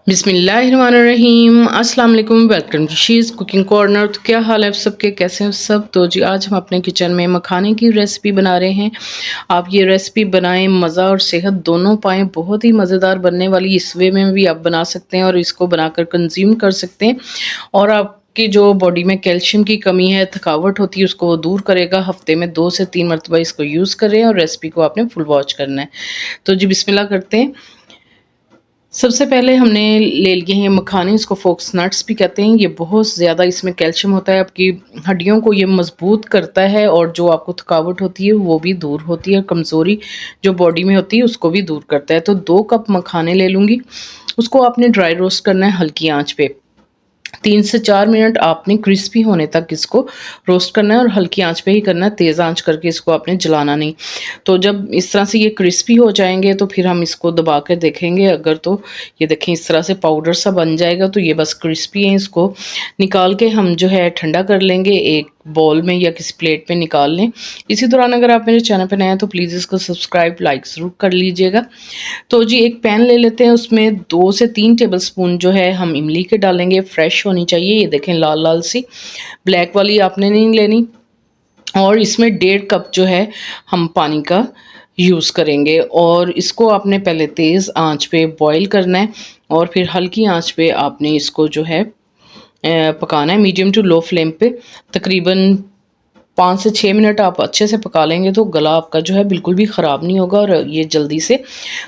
बिस्मिल्लाहिर्रहमानिर्रहीम अस्सलाम वालेकुम। Welcome to she's cooking corner. तो क्या हाल है आप सबके, कैसे हैं सब? तो जी आज हम अपने किचन में मखाने की रेसिपी बना रहे हैं। आप ये रेसिपी बनाएं, मज़ा और सेहत दोनों पाएँ। बहुत ही मज़ेदार बनने वाली, इस वे में भी आप बना सकते हैं और इसको बनाकर कंज्यूम कर सकते हैं। और आपकी जो बॉडी में कैल्शियम की कमी है, थकावट होती है, उसको वो दूर करेगा। हफ्ते में 2 से 3 मरतबा इसको यूज़ करें और रेसिपी को आपने फुल वॉच करना है। तो जी बिस्मिल्लाह करते हैं। सबसे पहले हमने ले लिए हैं मखाने, इसको फोक्स नट्स भी कहते हैं। ये बहुत ज़्यादा इसमें कैल्शियम होता है, आपकी हड्डियों को ये मजबूत करता है और जो आपको थकावट होती है वो भी दूर होती है, कमज़ोरी जो बॉडी में होती है उसको भी दूर करता है। तो 2 कप मखाने ले लूँगी, उसको आपने ड्राई रोस्ट करना है हल्की आँच पे। 3 से 4 मिनट आपने क्रिस्पी होने तक इसको रोस्ट करना है और हल्की आँच पे ही करना है, तेज़ आँच करके इसको आपने जलाना नहीं। तो जब इस तरह से ये क्रिस्पी हो जाएँगे तो फिर हम इसको दबा कर देखेंगे, अगर तो ये देखें इस तरह से पाउडर सा बन जाएगा तो ये बस क्रिस्पी है। इसको निकाल के हम जो है ठंडा कर लेंगे, एक बाउल में या किसी प्लेट पे निकाल लें। इसी दौरान अगर आप मेरे चैनल पे नए हैं तो प्लीज़ इसको सब्सक्राइब, लाइक ज़रूर कर लीजिएगा। तो जी एक पैन ले लेते हैं, उसमें 2 से 3 टेबलस्पून जो है हम इमली के डालेंगे। फ्रेश होनी चाहिए, ये देखें लाल-लाल सी, ब्लैक वाली आपने नहीं लेनी। और इसमें 1.5 कप जो है हम पानी का यूज़ करेंगे और इसको आपने पहले तेज़ आंच पे बॉईल करना है और फिर हल्की आंच पे आपने इसको जो है पकाना है, मीडियम टू लो फ्लेम पे। तकरीबन 5 से 6 मिनट आप अच्छे से पका लेंगे तो गला आपका जो है बिल्कुल भी ख़राब नहीं होगा और ये जल्दी से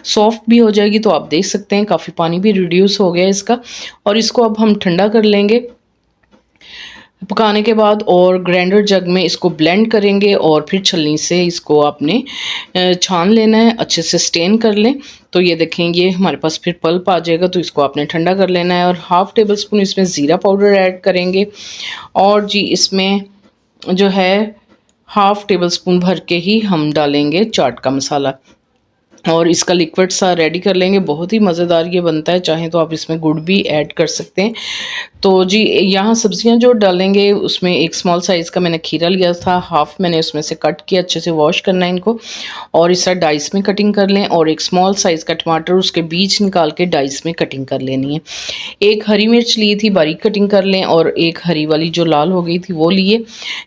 सॉफ्ट भी हो जाएगी। तो आप देख सकते हैं काफ़ी पानी भी रिड्यूस हो गया इसका। और इसको अब हम ठंडा कर लेंगे पकाने के बाद और ग्राइंडर जग में इसको ब्लेंड करेंगे और फिर छलनी से इसको आपने छान लेना है, अच्छे से स्टेन कर लें। तो ये देखें ये हमारे पास फिर पल्प आ जाएगा, तो इसको आपने ठंडा कर लेना है। और हाफ़ टेबल स्पून इसमें ज़ीरा पाउडर ऐड करेंगे और जी इसमें जो है हाफ़ टेबल स्पून भर के ही हम डालेंगे चाट का मसाला और इसका लिक्विड सा रेडी कर लेंगे। बहुत ही मज़ेदार ये बनता है, चाहें तो आप इसमें गुड़ भी ऐड कर सकते हैं। तो जी यहाँ सब्जियां जो डालेंगे उसमें एक स्मॉल साइज़ का मैंने खीरा लिया था, हाफ़ मैंने उसमें से कट किया, अच्छे से वॉश करना है इनको और इस तरह डाइस में कटिंग कर लें। और एक स्मॉल साइज़ का टमाटर, उसके बीज निकाल के डाइस में कटिंग कर लेनी है। एक हरी मिर्च ली थी, बारीक कटिंग कर लें और एक हरी वाली जो लाल हो गई थी वो लिए।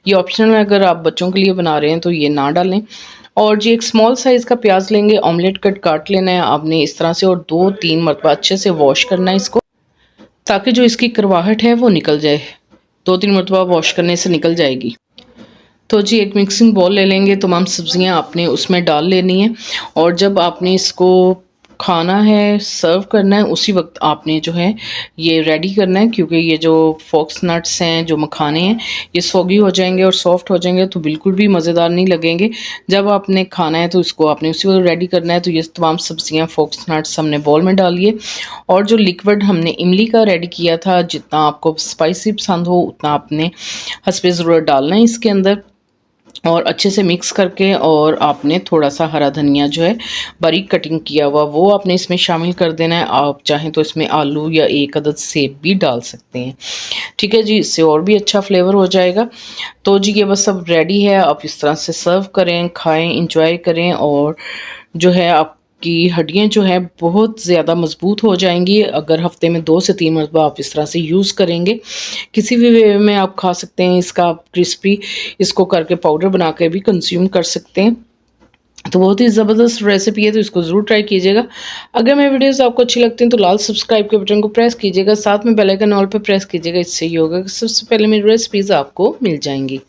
ये ऑप्शनल है, अगर आप बच्चों के लिए बना रहे हैं तो ये ना डालें। और जी एक स्मॉल साइज़ का प्याज लेंगे, ऑमलेट कट काट लेना है आपने इस तरह से और 2-3 मरतबा अच्छे से वॉश करना है इसको, ताकि जो इसकी करवाहट है वो निकल जाए। 2-3 मरतबा वॉश करने से निकल जाएगी। तो जी एक मिक्सिंग बाउल ले लेंगे, तमाम सब्जियां आपने उसमें डाल लेनी है और जब आपने इसको खाना है, सर्व करना है, उसी वक्त आपने जो है ये रेडी करना है, क्योंकि ये जो फॉक्स नट्स हैं, जो मखाने हैं, ये सॉगी हो जाएंगे और सॉफ्ट हो जाएंगे तो बिल्कुल भी मज़ेदार नहीं लगेंगे। जब आपने खाना है तो इसको आपने उसी वक्त रेडी करना है। तो ये तमाम सब्जियां फॉक्स नट्स हमने बाउल में डालिए और जो लिक्विड हमने इमली का रेडी किया था, जितना आपको स्पाइसी पसंद हो उतना आपने हस्बे ज़रूरत डालना है इसके अंदर और अच्छे से मिक्स करके और आपने थोड़ा सा हरा धनिया जो है बारीक कटिंग किया हुआ वो आपने इसमें शामिल कर देना है। आप चाहें तो इसमें आलू या एक अदद सेब भी डाल सकते हैं, ठीक है जी, इससे और भी अच्छा फ्लेवर हो जाएगा। तो जी ये बस सब रेडी है, आप इस तरह से सर्व करें, खाएं, इंजॉय करें और जो है आपकी हड्डियां जो है बहुत ज़्यादा मजबूत हो जाएंगी अगर हफ्ते में 2 से 3 मरतबा आप इस तरह से यूज़ करेंगे। किसी भी वे में आप खा सकते हैं इसका, आप क्रिस्पी इसको करके पाउडर बना के भी कंज्यूम कर सकते हैं। तो बहुत ही ज़बरदस्त रेसिपी है, तो इसको ज़रूर ट्राई कीजिएगा। अगर मेरी वीडियोस आपको अच्छी लगती हैं तो लाल सब्सक्राइब के बटन को प्रेस कीजिएगा, साथ में बेल आइकन ऑल पे प्रेस कीजिएगा। इससे ये होगा कि सबसे पहले मेरी रेसिपीज़ आपको मिल जाएंगी।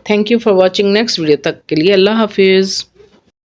Thank you for watching. Next video तक के लिए अल्लाह हाफिज़।